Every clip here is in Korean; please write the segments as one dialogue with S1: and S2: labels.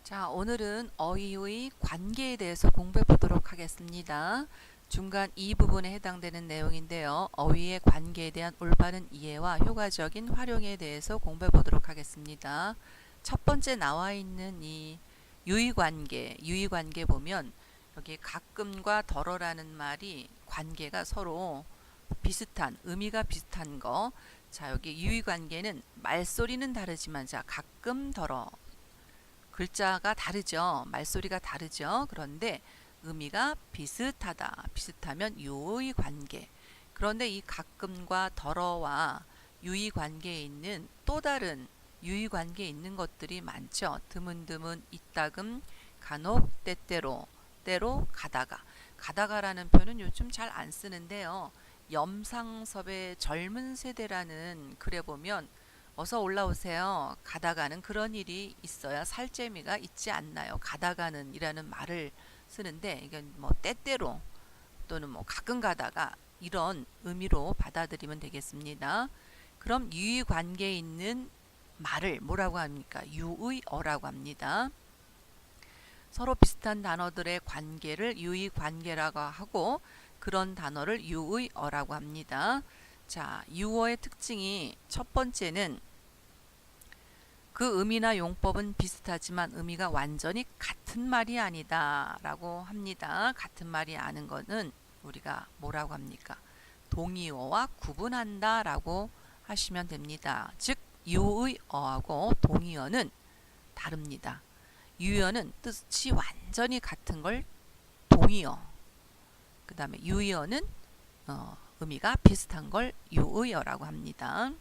S1: 자, 오늘은 어휘의 관계에 대해서 공부해 보도록 하겠습니다. 중간 이 부분에 해당되는 내용인데요. 어휘의 관계에 대한 올바른 이해와 효과적인 활용에 대해서 공부해 보도록 하겠습니다. 첫 번째 나와 있는 이 유의관계 보면 여기 가끔과 덜어라는 말이 관계가 서로 비슷한, 의미가 비슷한 거. 자, 여기 유의관계는 말소리는 다르지만, 자, 가끔 덜어. 글자가 다르죠. 말소리가 다르죠. 그런데 의미가 비슷하다. 비슷하면 유의 관계. 그런데 이 가끔과 덜어와 유의 관계에 있는 또 다른 유의 관계에 있는 것들이 많죠. 드문드문 이따금 간혹 때때로 때로 가다가 가다가라는 표현은 요즘 잘 안 쓰는데요. 염상섭의 젊은 세대라는 글에 보면 어서 올라오세요. 가다가는 그런 일이 있어야 살 재미가 있지 않나요? 가다가는 이라는 말을 쓰는데 이건 뭐 때때로 또는 뭐 가끔 가다가 이런 의미로 받아들이면 되겠습니다. 그럼 유의 관계에 있는 말을 뭐라고 합니까? 유의어라고 합니다. 서로 비슷한 단어들의 관계를 유의 관계라고 하고 그런 단어를 유의어라고 합니다. 자, 유어의 특징이 첫 번째는 그 의미나 용법은 비슷하지만 의미가 완전히 같은 말이 아니다 라고 합니다. 같은 말이 아닌 것은 우리가 뭐라고 합니까? 동의어와 구분한다 라고 하시면 됩니다. 즉 유의어하고 동의어는 다릅니다. 유의어는 뜻이 완전히 같은 걸 동의어, 그 다음에 유의어는 의미가 비슷한 걸 유의어라고 합니다.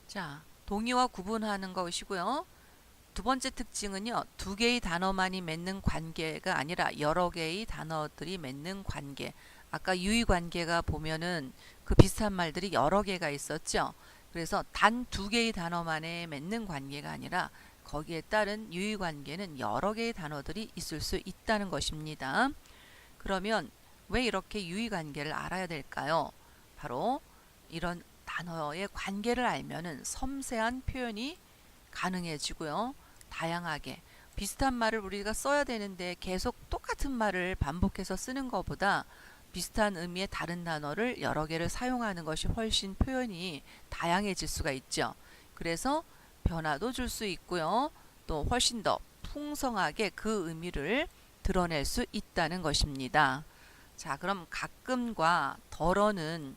S1: 자, 동의와 구분하는 것이고요. 두 번째 특징은요. 두 개의 단어만이 맺는 관계가 아니라 여러 개의 단어들이 맺는 관계. 아까 유의 관계가 보면은 그 비슷한 말들이 여러 개가 있었죠. 그래서 단 두 개의 단어만에 맺는 관계가 아니라 거기에 따른 유의 관계는 여러 개의 단어들이 있을 수 있다는 것입니다. 그러면 왜 이렇게 유의 관계를 알아야 될까요? 바로 이런 단어의 관계를 알면은 섬세한 표현이 가능해지고요. 다양하게 비슷한 말을 우리가 써야 되는데 계속 똑같은 말을 반복해서 쓰는 것보다 비슷한 의미의 다른 단어를 여러 개를 사용하는 것이 훨씬 표현이 다양해질 수가 있죠. 그래서 변화도 줄 수 있고요. 또 훨씬 더 풍성하게 그 의미를 드러낼 수 있다는 것입니다. 자, 그럼 가끔과 덜어는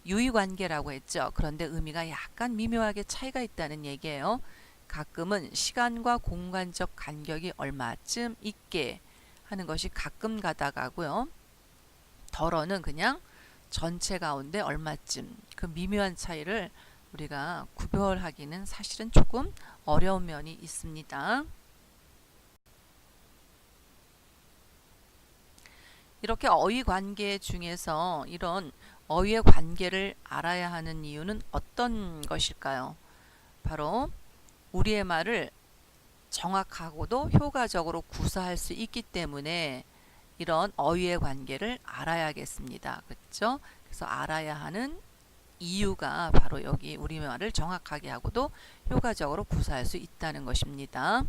S1: 유의관계라고 했죠. 그런데 의미가 약간 미묘하게 차이가 있다는 얘기예요. 가끔은 시간과 공간적 간격이 얼마쯤 있게 하는 것이 가끔 가다가고요. 덜어는 그냥 전체 가운데 얼마쯤, 그 미묘한 차이를 우리가 구별하기는 사실은 조금 어려운 면이 있습니다. 이렇게 어휘 관계 중에서 이런 어휘의 관계를 알아야 하는 이유는 어떤 것일까요? 바로 우리의 말을 정확하고도 효과적으로 구사할 수 있기 때문에 이런 어휘의 관계를 알아야겠습니다. 그렇죠? 그래서 알아야 하는 이유가 바로 여기 우리말을 정확하게 하고도 효과적으로 구사할 수 있다는 것입니다.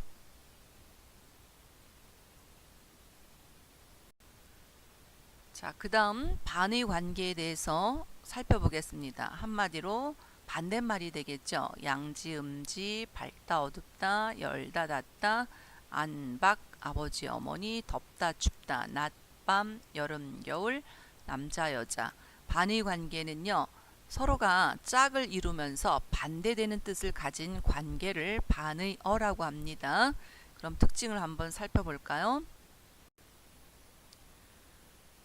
S1: 자, 그 다음 반의 관계에 대해서 살펴보겠습니다. 한마디로 반대말이 되겠죠. 양지, 음지, 밝다, 어둡다, 열다, 닫다, 안박, 아버지, 어머니, 덥다, 춥다, 낮, 밤, 여름, 겨울, 남자, 여자. 반의 관계는요. 서로가 짝을 이루면서 반대되는 뜻을 가진 관계를 반의어라고 합니다. 그럼 특징을 한번 살펴볼까요?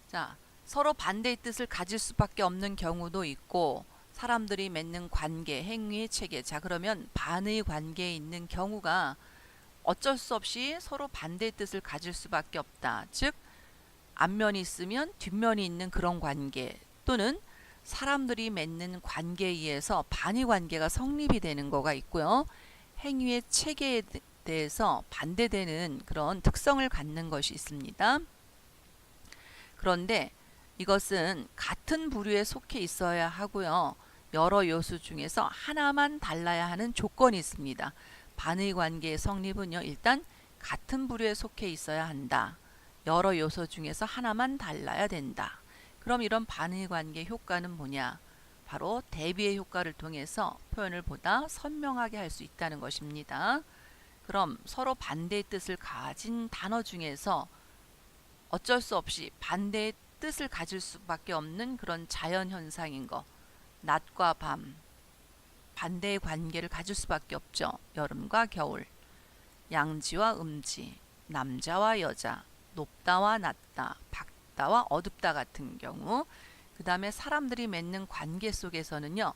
S1: 자, 서로 반대의 뜻을 가질 수밖에 없는 경우도 있고 사람들이 맺는 관계, 행위, 체계. 자, 그러면 반의 관계에 있는 경우가 어쩔 수 없이 서로 반대의 뜻을 가질 수밖에 없다. 즉, 앞면이 있으면 뒷면이 있는 그런 관계 또는 사람들이 맺는 관계에 의해서 반의 관계가 성립이 되는 거가 있고요. 행위의 체계에 대해서 반대되는 그런 특성을 갖는 것이 있습니다. 그런데 이것은 같은 부류에 속해 있어야 하고요. 여러 요소 중에서 하나만 달라야 하는 조건이 있습니다. 반의 관계의 성립은요, 일단 같은 부류에 속해 있어야 한다. 여러 요소 중에서 하나만 달라야 된다. 그럼 이런 반의 관계 효과는 뭐냐? 바로 대비의 효과를 통해서 표현을 보다 선명하게 할 수 있다는 것입니다. 그럼 서로 반대의 뜻을 가진 단어 중에서 어쩔 수 없이 반대의 뜻을 가질 수밖에 없는 그런 자연현상인 거. 낮과 밤, 반대의 관계를 가질 수밖에 없죠. 여름과 겨울, 양지와 음지, 남자와 여자, 높다와 낮다, 밝다와 어둡다 같은 경우, 그 다음에 사람들이 맺는 관계 속에서는요,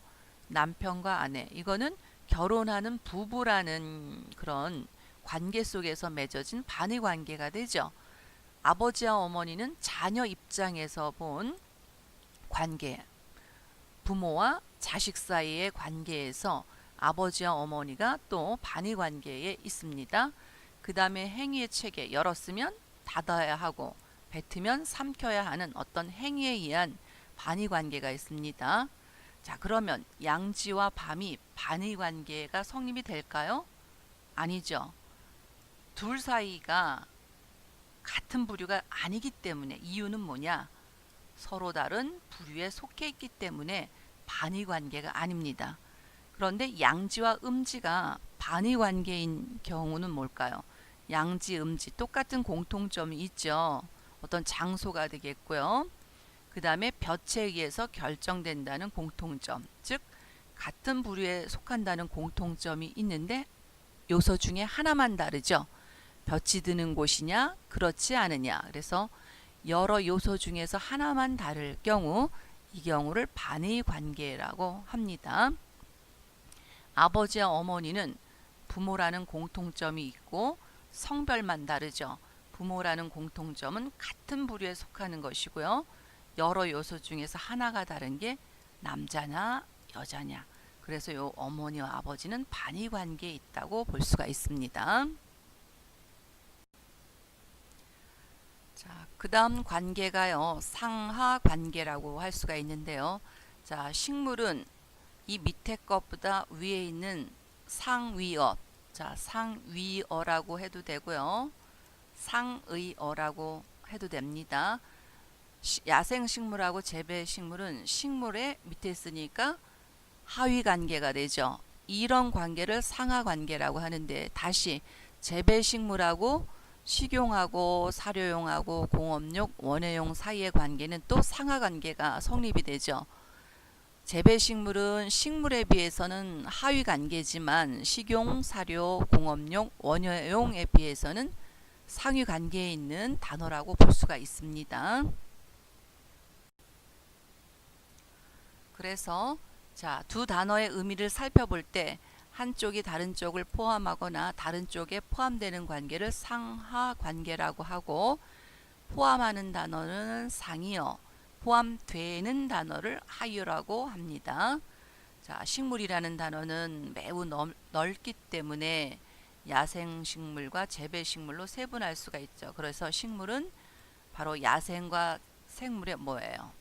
S1: 남편과 아내, 이거는 결혼하는 부부라는 그런 관계 속에서 맺어진 반의 관계가 되죠. 아버지와 어머니는 자녀 입장에서 본 관계, 부모와 자식 사이의 관계에서 아버지와 어머니가 또 반의 관계에 있습니다. 그 다음에 행위의 체계, 열었으면 닫아야 하고 뱉으면 삼켜야 하는 어떤 행위에 의한 반의 관계가 있습니다. 자, 그러면 양지와 밤이 반의 관계가 성립이 될까요? 아니죠. 둘 사이가 같은 부류가 아니기 때문에. 이유는 뭐냐? 서로 다른 부류에 속해 있기 때문에 반의 관계가 아닙니다. 그런데 양지와 음지가 반의 관계인 경우는 뭘까요? 양지, 음지 똑같은 공통점이 있죠. 어떤 장소가 되겠고요. 그 다음에 볕에 의해서 결정된다는 공통점, 즉 같은 부류에 속한다는 공통점이 있는데 요소 중에 하나만 다르죠. 볕이 드는 곳이냐 그렇지 않으냐. 그래서 여러 요소 중에서 하나만 다를 경우, 이 경우를 반의 관계라고 합니다. 아버지와 어머니는 부모라는 공통점이 있고 성별만 다르죠. 부모라는 공통점은 같은 부류에 속하는 것이고요. 여러 요소 중에서 하나가 다른 게 남자냐 여자냐. 그래서 요 어머니와 아버지는 반의 관계에 있다고 볼 수가 있습니다. 자, 그 다음 관계가요, 상하 관계라고 할 수가 있는데요. 자, 식물은 이 밑에 것보다 위에 있는 상위어, 자, 상위어라고 해도 되고요. 상의어라고 해도 됩니다. 야생식물하고 재배식물은 식물의 밑에 있으니까 하위 관계가 되죠. 이런 관계를 상하 관계라고 하는데, 다시 재배식물하고 식용하고 사료용하고 공업용, 원예용 사이의 관계는 또 상하 관계가 성립이 되죠. 재배식물은 식물에 비해서는 하위 관계지만 식용, 사료, 공업용, 원예용에 비해서는 상위 관계에 있는 단어라고 볼 수가 있습니다. 그래서 자, 두 단어의 의미를 살펴볼 때 한쪽이 다른 쪽을 포함하거나 다른 쪽에 포함되는 관계를 상하 관계라고 하고, 포함하는 단어는 상이어, 포함되는 단어를 하이어라고 합니다. 자, 식물이라는 단어는 매우 넓기 때문에 야생식물과 재배식물로 세분할 수가 있죠. 그래서 식물은 바로 야생과 생물의 뭐예요?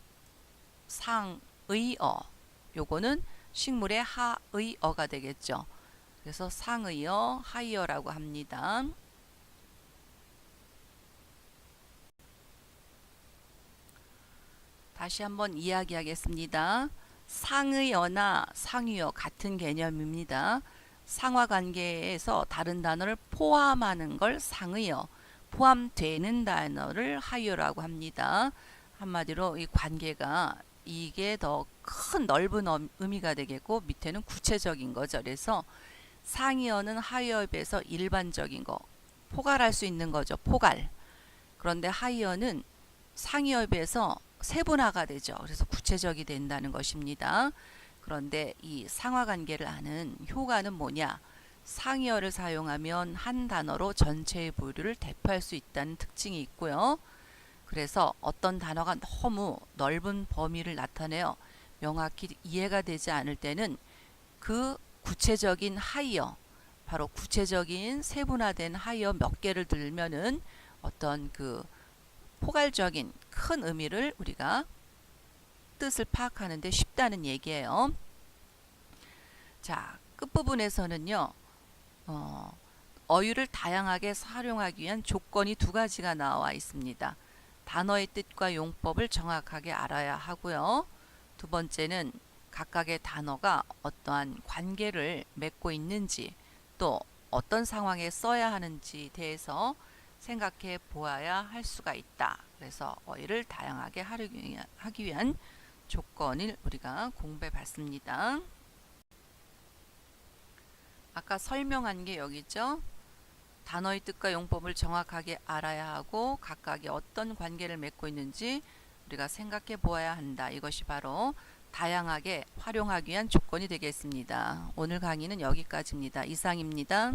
S1: 상의어. 요거는 식물의 하의어가 되겠죠. 그래서 상의어, 하이어라고 합니다. 다시 한번 이야기하겠습니다. 상의어나 상위어 같은 개념입니다. 상하 관계에서 다른 단어를 포함하는 걸 상의어, 포함되는 단어를 하이어라고 합니다. 한마디로 이 관계가 이게 더 큰 넓은 의미가 되겠고, 밑에는 구체적인 거죠. 그래서 상이어는 하이어에 비해서 일반적인 거, 포괄할 수 있는 거죠. 포괄. 그런데 하이어는 상이어에 비해서 세분화가 되죠. 그래서 구체적이 된다는 것입니다. 그런데 이 상하 관계를 아는 효과는 뭐냐? 상이어를 사용하면 한 단어로 전체의 부류를 대표할 수 있다는 특징이 있고요. 그래서 어떤 단어가 너무 넓은 범위를 나타내어 명확히 이해가 되지 않을 때는 그 구체적인 하이어, 바로 구체적인 세분화된 하이어 몇 개를 들면은 어떤 그 포괄적인 큰 의미를 우리가 뜻을 파악하는 데 쉽다는 얘기예요. 자, 끝부분에서는요. 어휘를 다양하게 활용하기 위한 조건이 두 가지가 나와 있습니다. 단어의 뜻과 용법을 정확하게 알아야 하고요. 두 번째는 각각의 단어가 어떠한 관계를 맺고 있는지 또 어떤 상황에 써야 하는지 대해서 생각해 보아야 할 수가 있다. 그래서 어휘를 다양하게 하기 위한 조건을 우리가 공부해 봤습니다. 아까 설명한 게 여기죠. 단어의 뜻과 용법을 정확하게 알아야 하고 각각이 어떤 관계를 맺고 있는지 우리가 생각해 보아야 한다. 이것이 바로 다양하게 활용하기 위한 조건이 되겠습니다. 오늘 강의는 여기까지입니다. 이상입니다.